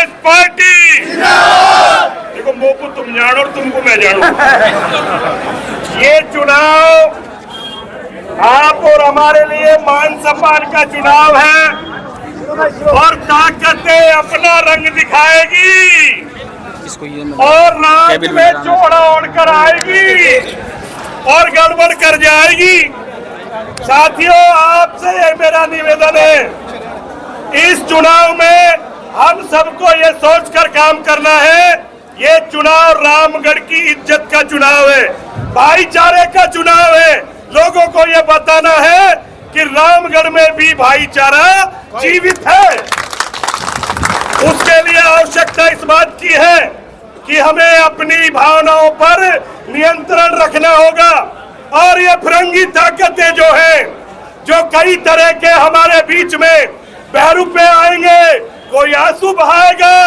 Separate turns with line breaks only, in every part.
Congress party. देखो मोको तुम जानो और तुमको मैं जानू। ये चुनाव आप और हमारे लिए मान सम्मान का चुनाव है और ताकतें अपना रंग दिखाएगी और रात में चौड़ा ओढ़कर आएगी और गड़बड़ कर जाएगी। साथियों, आपसे ये मेरा निवेदन है, इस चुनाव में हम सबको ये सोचकर काम करना है, ये चुनाव रामगढ़ की इज्जत का चुनाव है, भाईचारे का चुनाव है। लोगों को ये बताना है कि रामगढ़ में भी भाईचारा जीवित है। उसके लिए आवश्यकता इस बात की है कि हमें अपनी भावनाओं पर नियंत्रण रखना होगा और ये फिरंगी ताकतें जो है, जो कई तरह के हमारे बीच में बहरूपे आएंगे, कोई आंसू बहाएगा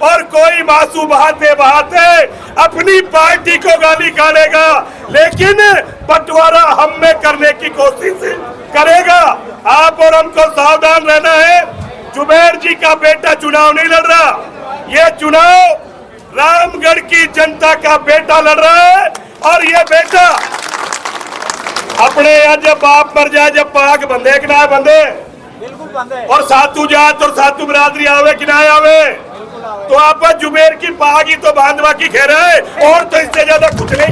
और कोई मासूम बहाते बहाते अपनी पार्टी को गाली काटेगा, लेकिन बंटवारा हम में करने की कोशिश करेगा। आप और हमको सावधान रहना है। जुबेर जी का बेटा चुनाव नहीं लड़ रहा, ये चुनाव रामगढ़ की जनता का बेटा लड़ रहा है और ये बेटा अपने यहाँ जब बाप मर जाए, जब पाग बंधे कि ना बंधे,
बिल्कुल बंधे,
और सातू जात और सातू बिरादरी आवे कि ना आवे, तो आप जुबेर की पागी तो बांधवा की घेर है और तो इससे ज्यादा कुछ नहीं।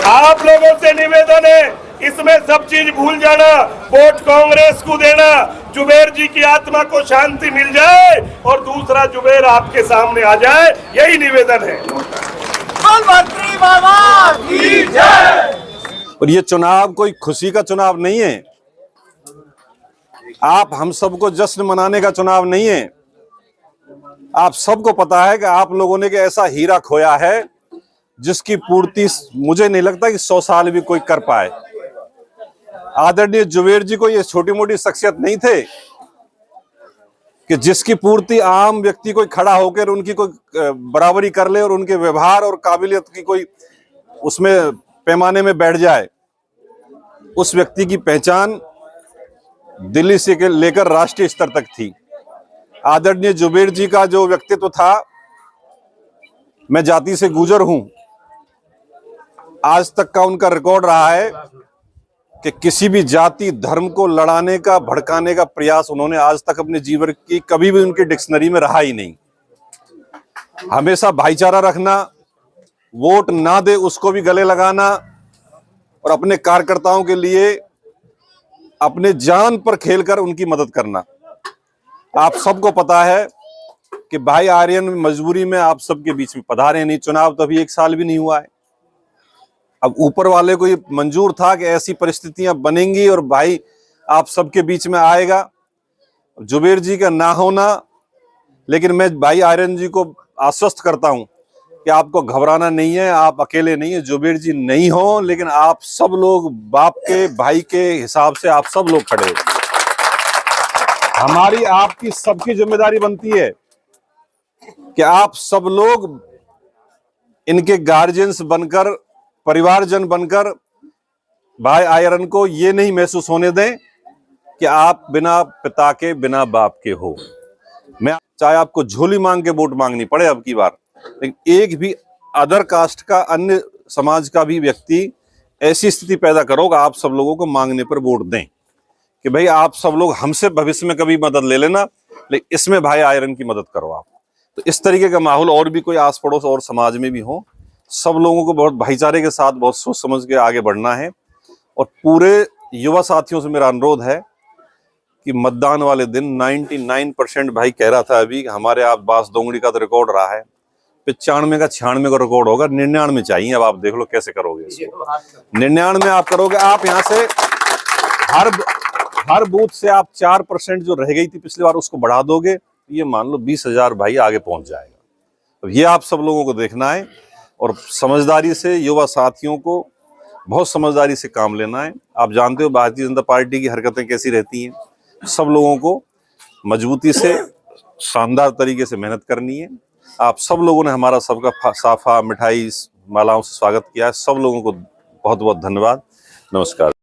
आप लोगों से निवेदन है, इसमें सब चीज भूल जाना, वोट कांग्रेस को देना, जुबेर जी की आत्मा को शांति मिल जाए और दूसरा जुबेर आपके सामने आ जाए, यही निवेदन है।
मंत्री बाबा की जय।
और ये चुनाव कोई खुशी का चुनाव नहीं है, आप हम सबको जश्न मनाने का चुनाव नहीं है। आप सबको पता है कि आप लोगों ने ऐसा हीरा खोया है जिसकी पूर्ति मुझे नहीं लगता कि 100 साल भी कोई कर पाए। आदरणीय जुबेर जी को ये छोटी मोटी शख्सियत नहीं थे कि जिसकी पूर्ति आम व्यक्ति कोई खड़ा होकर उनकी कोई बराबरी कर ले और उनके व्यवहार और काबिलियत की कोई उसमें पैमाने में बैठ जाए। उस व्यक्ति की पहचान दिल्ली से लेकर राष्ट्रीय स्तर तक थी। आदरणीय जुबेर जी का जो व्यक्तित्व था, मैं जाति से गुजर हूं, आज तक का उनका रिकॉर्ड रहा है कि किसी भी जाति धर्म को लड़ाने का भड़काने का प्रयास उन्होंने आज तक अपने जीवन की कभी भी उनकी डिक्शनरी में रहा ही नहीं। हमेशा भाईचारा रखना, वोट ना दे उसको भी गले लगाना और अपने कार्यकर्ताओं के लिए अपने जान पर खेलकर उनकी मदद करना। आप सबको पता है कि भाई आर्यन मजबूरी में आप सबके बीच में पधारे नहीं, चुनाव तो अभी 1 साल भी नहीं हुआ है। अब ऊपर वाले को ये मंजूर था कि ऐसी परिस्थितियां बनेंगी और भाई आप सबके बीच में आएगा। जुबेर जी का ना होना, लेकिन मैं भाई आर्यन जी को आश्वस्त करता हूं कि आपको घबराना नहीं है, आप अकेले नहीं है। जुबेर जी नहीं हो, लेकिन आप सब लोग बाप के भाई के हिसाब से आप सब लोग खड़े हो। हमारी आपकी सबकी जिम्मेदारी बनती है कि आप सब लोग इनके गार्जियंस बनकर, परिवारजन बनकर भाई आयरन को ये नहीं महसूस होने दें कि आप बिना पिता के, बिना बाप के हो। मैं चाहे आपको झोली मांग के वोट मांगनी पड़े अब की बार, लेकिन एक भी अदर कास्ट का, अन्य समाज का भी व्यक्ति ऐसी स्थिति पैदा करोगा, आप सब लोगों को मांगने पर वोट दें कि भाई आप सब लोग हमसे भविष्य में कभी मदद ले लेना, लेकिन इसमें भाई आयरन की मदद करो आप। तो इस तरीके का माहौल और भी कोई आस पड़ोस और समाज में भी हो। सब लोगों को बहुत भाईचारे के साथ बहुत सोच समझ के आगे बढ़ना है। और पूरे युवा साथियों से मेरा अनुरोध है कि मतदान वाले दिन 99% भाई कह रहा था अभी हमारे आप बास दोंगड़ी का तो रिकॉर्ड रहा है, 95 का 96 का रिकॉर्ड होगा, 99 चाहिए। अब आप देख लो कैसे करोगे इसको। 99 आप करोगे। आप यहाँ से हर बूथ से आप 4% जो रह गई थी पिछली बार उसको बढ़ा दोगे, ये मान लो 20,000 भाई आगे पहुंच जाएगा। तो ये आप सब लोगों को देखना है और समझदारी से युवा साथियों को बहुत समझदारी से काम लेना है। आप जानते हो भारतीय जनता पार्टी की हरकतें कैसी रहती हैं। सब लोगों को मजबूती से, शानदार तरीके से मेहनत करनी है। आप सब लोगों ने हमारा सबका साफा, मिठाई, मालाओं से स्वागत किया है। सब लोगों को बहुत बहुत धन्यवाद। नमस्कार।